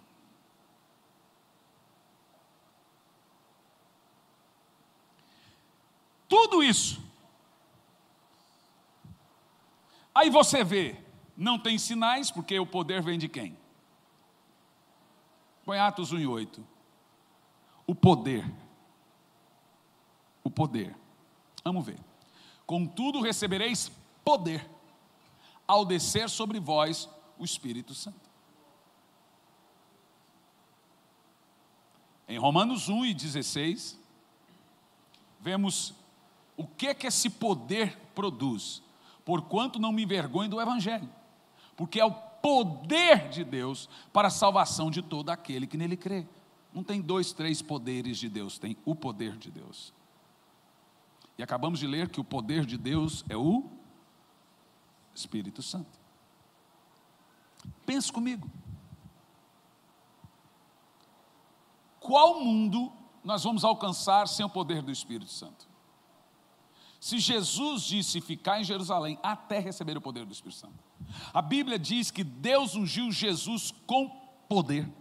Tudo isso. Aí você vê, não tem sinais, porque o poder vem de quem? Põe Atos 1:8. O poder. O poder. Vamos ver. Contudo recebereis poder, ao descer sobre vós o Espírito Santo. Em Romanos 1:16, vemos o que esse poder produz. Porquanto não me envergonho do Evangelho, porque é o poder de Deus para a salvação de todo aquele que nele crê. Não tem 2, 3 poderes de Deus, tem o poder de Deus. E acabamos de ler que o poder de Deus é o Espírito Santo. Pense comigo. Qual mundo nós vamos alcançar sem o poder do Espírito Santo? Se Jesus disse ficar em Jerusalém até receber o poder do Espírito Santo. A Bíblia diz que Deus ungiu Jesus com poder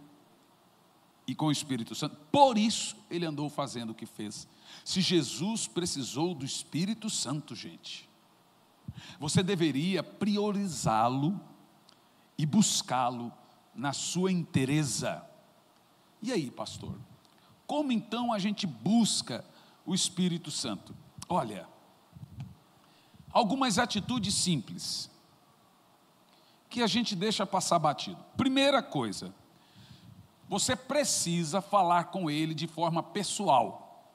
e com o Espírito Santo. Por isso ele andou fazendo o que fez. Se Jesus precisou do Espírito Santo, gente, você deveria priorizá-lo e buscá-lo na sua inteireza. E aí, pastor, como então a gente busca o Espírito Santo? Olha, algumas atitudes simples que a gente deixa passar batido. Primeira coisa, você precisa falar com Ele de forma pessoal.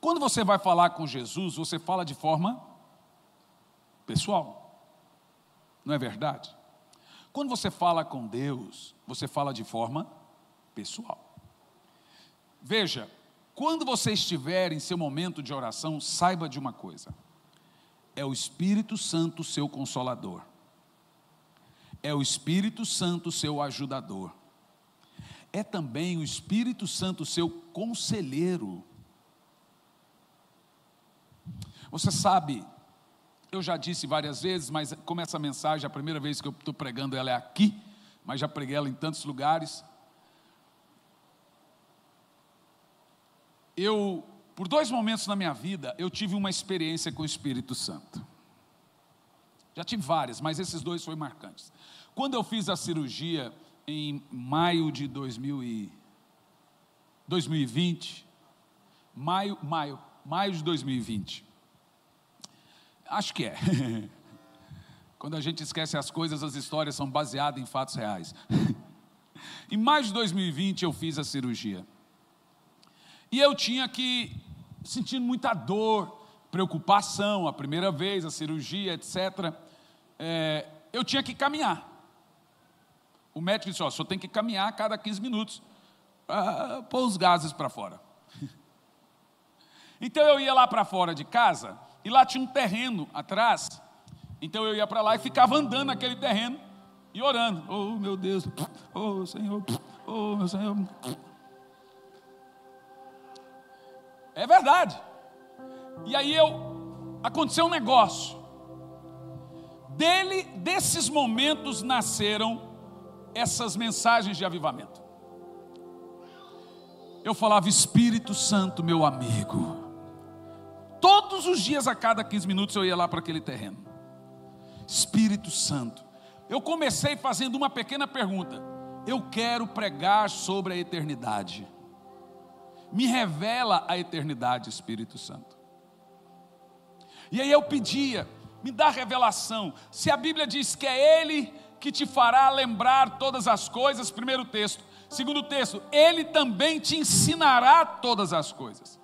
Quando você vai falar com Jesus, você fala de forma pessoal, não é verdade? Quando você fala com Deus, você fala de forma pessoal. Veja, quando você estiver em seu momento de oração, saiba de uma coisa: é o Espírito Santo seu consolador, é o Espírito Santo seu ajudador, é também o Espírito Santo seu conselheiro. Você sabe, eu já disse várias vezes, mas como essa mensagem, a primeira vez que eu estou pregando ela é aqui, mas já preguei ela em tantos lugares. Por 2 momentos na minha vida, eu tive uma experiência com o Espírito Santo. Já tive várias, mas esses dois foram marcantes. Quando eu fiz a cirurgia em maio de 2020, maio de 2020, acho que é. Quando a gente esquece as coisas, as histórias são baseadas em fatos reais. Em maio de 2020 eu fiz a cirurgia. E eu tinha que, sentindo muita dor, preocupação, a primeira vez, a cirurgia, etc. Eu tinha que caminhar. O médico disse, o senhor tem que caminhar a cada 15 minutos para pôr os gases para fora. Então eu ia lá para fora de casa, e lá tinha um terreno atrás, então eu ia para lá e ficava andando naquele terreno, e orando, oh meu Deus, oh Senhor, oh meu Senhor. É verdade. E aí aconteceu um negócio. Desses momentos nasceram essas mensagens de avivamento. Eu falava, Espírito Santo, meu amigo. Todos os dias, a cada 15 minutos, eu ia lá para aquele terreno. Espírito Santo. Eu comecei fazendo uma pequena pergunta. Eu quero pregar sobre a eternidade. Me revela a eternidade, Espírito Santo. E aí eu pedia, me dá revelação. Se a Bíblia diz que é Ele que te fará lembrar todas as coisas, primeiro texto. Segundo texto, Ele também te ensinará todas as coisas.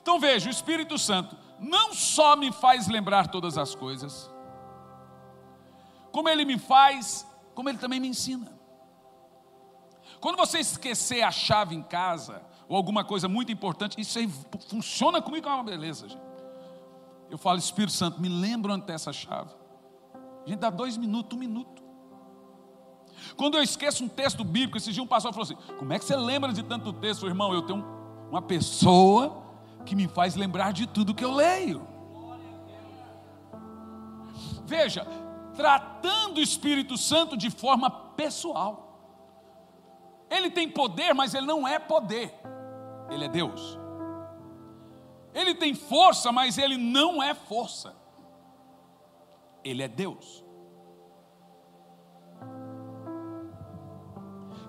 Então veja, o Espírito Santo não só me faz lembrar todas as coisas, como Ele me faz, como Ele também me ensina. Quando você esquecer a chave em casa, ou alguma coisa muito importante, isso aí funciona comigo, é uma beleza, gente. Eu falo, Espírito Santo, me lembra onde está essa chave. A gente dá 2 minutos, 1 minuto. Quando eu esqueço um texto bíblico, esse dia um pastor falou assim, como é que você lembra de tanto texto? Irmão, eu tenho uma pessoa que me faz lembrar de tudo que eu leio. Veja, tratando o Espírito Santo de forma pessoal. Ele tem poder, mas ele não é poder. Ele é Deus. Ele tem força, mas ele não é força. Ele é Deus.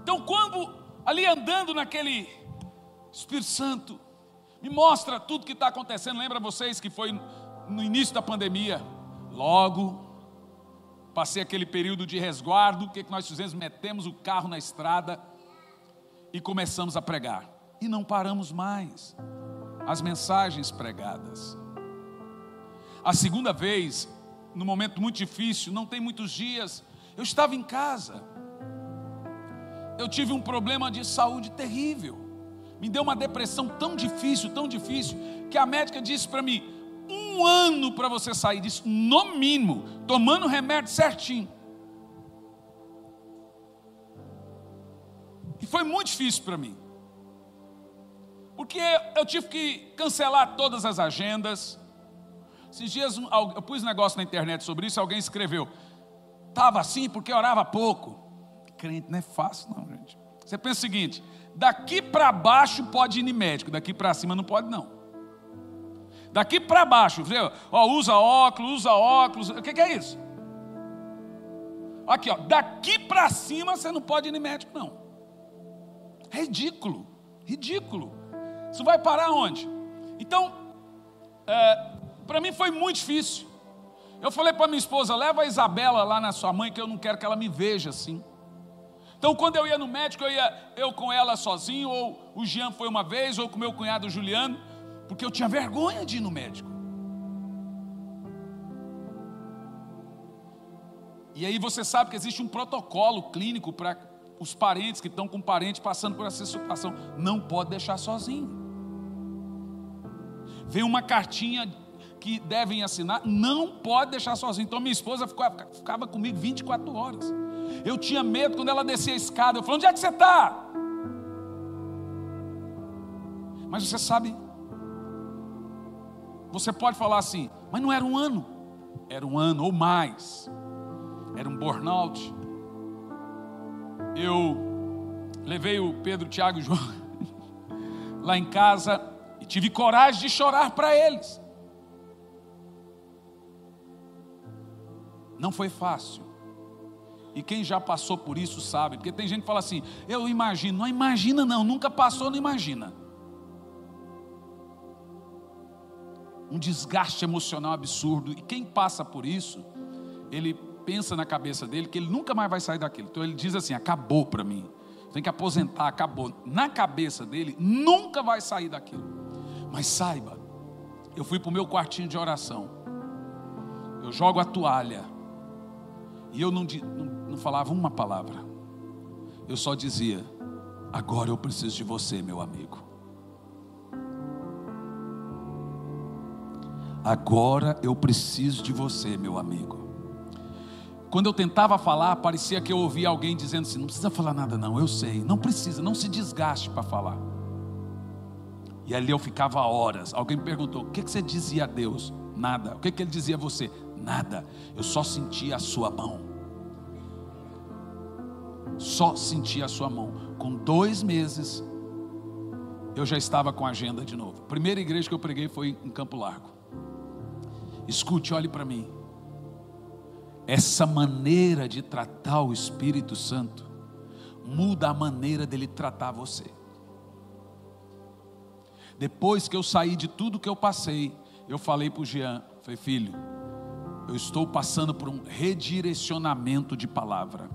Então, quando ali andando naquele Espírito Santo, me mostra tudo que está acontecendo. Lembra vocês que foi no início da pandemia? Logo, passei aquele período de resguardo. O que nós fizemos? Metemos o carro na estrada e começamos a pregar. E não paramos mais. As mensagens pregadas. A segunda vez, num momento muito difícil, não tem muitos dias, eu estava em casa. Eu tive um problema de saúde terrível. Me deu uma depressão tão difícil, que a médica disse para mim, 1 ano para você sair disso, no mínimo, tomando o remédio certinho. E foi muito difícil para mim. Porque eu tive que cancelar todas as agendas. Esses dias eu pus um negócio na internet sobre isso, alguém escreveu, estava assim porque orava pouco. Crente não é fácil não, gente. Você pensa o seguinte, daqui para baixo pode ir no médico, daqui para cima não pode não. Daqui para baixo, usa óculos, o que é isso? Aqui, daqui para cima você não pode ir no médico não. É ridículo, ridículo. Isso vai parar onde? Então, para mim foi muito difícil. Eu falei para minha esposa, leva a Isabela lá na sua mãe, que eu não quero que ela me veja assim. Então, quando eu ia no médico, eu com ela sozinho, ou o Jean foi uma vez, ou com meu cunhado Juliano, porque eu tinha vergonha de ir no médico. E aí você sabe que existe um protocolo clínico para os parentes que estão com parente passando por essa situação. Não pode deixar sozinho. Vem uma cartinha que devem assinar, não pode deixar sozinho. Então minha esposa ficava comigo 24 horas. Eu tinha medo quando ela descia a escada. Eu falei, onde é que você está? Mas você sabe, você pode falar assim, mas não era 1 ano. Era 1 ano ou mais. Era um burnout. Eu levei o Pedro, o Tiago e o João lá em casa e tive coragem de chorar para eles. Não foi fácil. E quem já passou por isso sabe, porque tem gente que fala assim, eu imagino. Não imagina não, nunca passou, não imagina. Um desgaste emocional absurdo. E quem passa por isso, ele pensa na cabeça dele que ele nunca mais vai sair daquilo. Então ele diz assim, acabou para mim. Tem que aposentar, acabou. Na cabeça dele, nunca vai sair daquilo. Mas saiba, eu fui para o meu quartinho de oração. Eu jogo a toalha. E eu não falava uma palavra. Eu só dizia, agora eu preciso de você, meu amigo. Agora eu preciso de você, meu amigo. Quando eu tentava falar, parecia que eu ouvia alguém dizendo assim, não precisa falar nada não, eu sei, não precisa, não se desgaste para falar. E ali eu ficava horas. Alguém me perguntou, o que você dizia a Deus? Nada. O que ele dizia a você? Nada. Eu só sentia a sua mão. Só sentia a sua mão. Com 2 meses, eu já estava com a agenda de novo. A primeira igreja que eu preguei foi em Campo Largo. Escute, olhe para mim. Essa maneira de tratar o Espírito Santo muda a maneira dele tratar você. Depois que eu saí de tudo que eu passei, eu falei para o Jean, falei, filho, eu estou passando por um redirecionamento de palavra.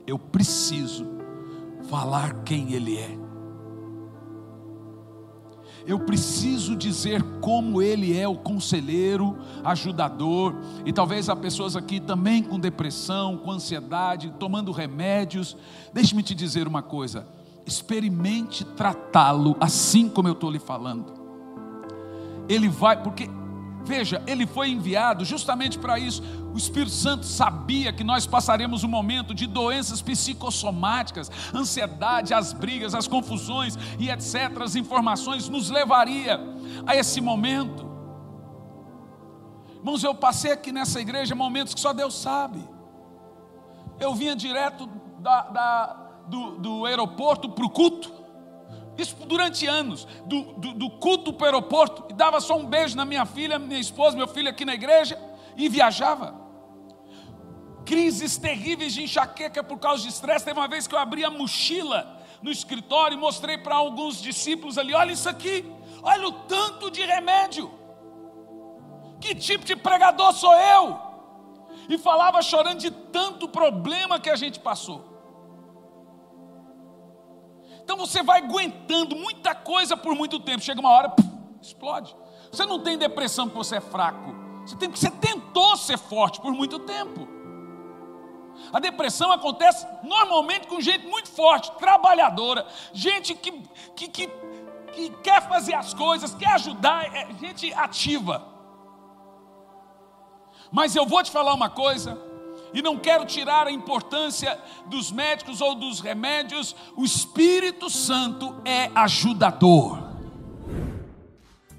Eu preciso falar quem Ele é. Eu preciso dizer como Ele é o conselheiro, ajudador. E talvez há pessoas aqui também com depressão, com ansiedade, tomando remédios. Deixe-me te dizer uma coisa, experimente tratá-lo assim como eu estou lhe falando. Ele vai, porque, veja, Ele foi enviado justamente para isso. O Espírito Santo sabia que nós passaremos um momento de doenças psicossomáticas, ansiedade, as brigas, as confusões e etc. As informações nos levaria a esse momento. Irmãos, eu passei aqui nessa igreja momentos que só Deus sabe. Eu vinha direto do aeroporto para o culto. Isso durante anos, do culto para o aeroporto, e dava só um beijo na minha filha, minha esposa, meu filho aqui na igreja, e viajava. Crises terríveis de enxaqueca por causa de estresse. Teve uma vez que eu abri a mochila no escritório e mostrei para alguns discípulos ali, olha isso aqui, olha o tanto de remédio. Que tipo de pregador sou eu? E falava chorando de tanto problema que a gente passou. Então você vai aguentando muita coisa por muito tempo. Chega uma hora, explode. Você não tem depressão porque você é fraco. Você tentou ser forte por muito tempo. A depressão acontece normalmente com gente muito forte, trabalhadora, gente que quer fazer as coisas, quer ajudar, gente ativa. Mas eu vou te falar uma coisa, e não quero tirar a importância dos médicos ou dos remédios. O Espírito Santo é ajudador.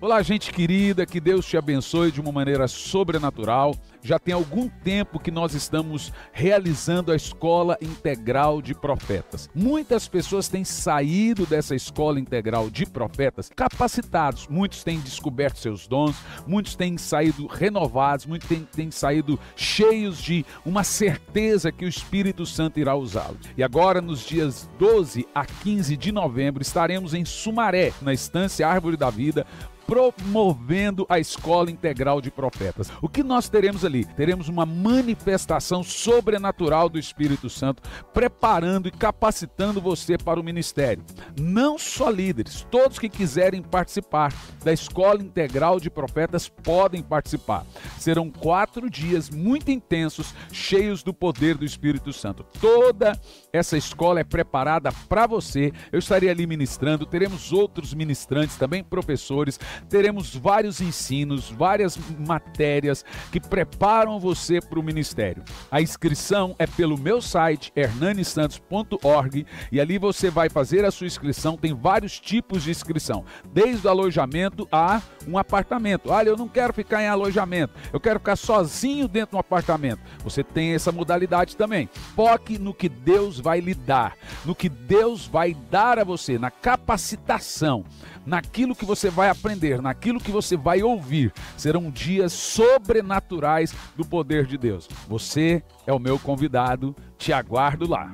Olá, gente querida, que Deus te abençoe de uma maneira sobrenatural. Já tem algum tempo que nós estamos realizando a Escola Integral de Profetas. Muitas pessoas têm saído dessa Escola Integral de Profetas capacitados. Muitos têm descoberto seus dons, muitos têm saído renovados, muitos têm saído cheios de uma certeza que o Espírito Santo irá usá-lo. E agora, nos dias 12 a 15 de novembro, estaremos em Sumaré, na Estância Árvore da Vida, promovendo a Escola Integral de Profetas. O que nós teremos ali? Teremos uma manifestação sobrenatural do Espírito Santo, preparando e capacitando você para o ministério. Não só líderes, todos que quiserem participar da Escola Integral de Profetas podem participar. Serão 4 dias muito intensos, cheios do poder do Espírito Santo. Toda essa escola é preparada para você. Eu estarei ali ministrando, teremos outros ministrantes, também professores. Teremos vários ensinos, várias matérias que preparam você para o ministério. A inscrição é pelo meu site, hernanisantos.org, e ali você vai fazer a sua inscrição. Tem vários tipos de inscrição, desde o alojamento a um apartamento. Olha, eu não quero ficar em alojamento, eu quero ficar sozinho dentro de um apartamento. Você tem essa modalidade também. Foque no que Deus vai lhe dar, no que Deus vai dar a você, na capacitação. naquilo que você vai aprender, naquilo que você vai ouvir. Serão dias sobrenaturais do poder de Deus. Você é o meu convidado, te aguardo lá.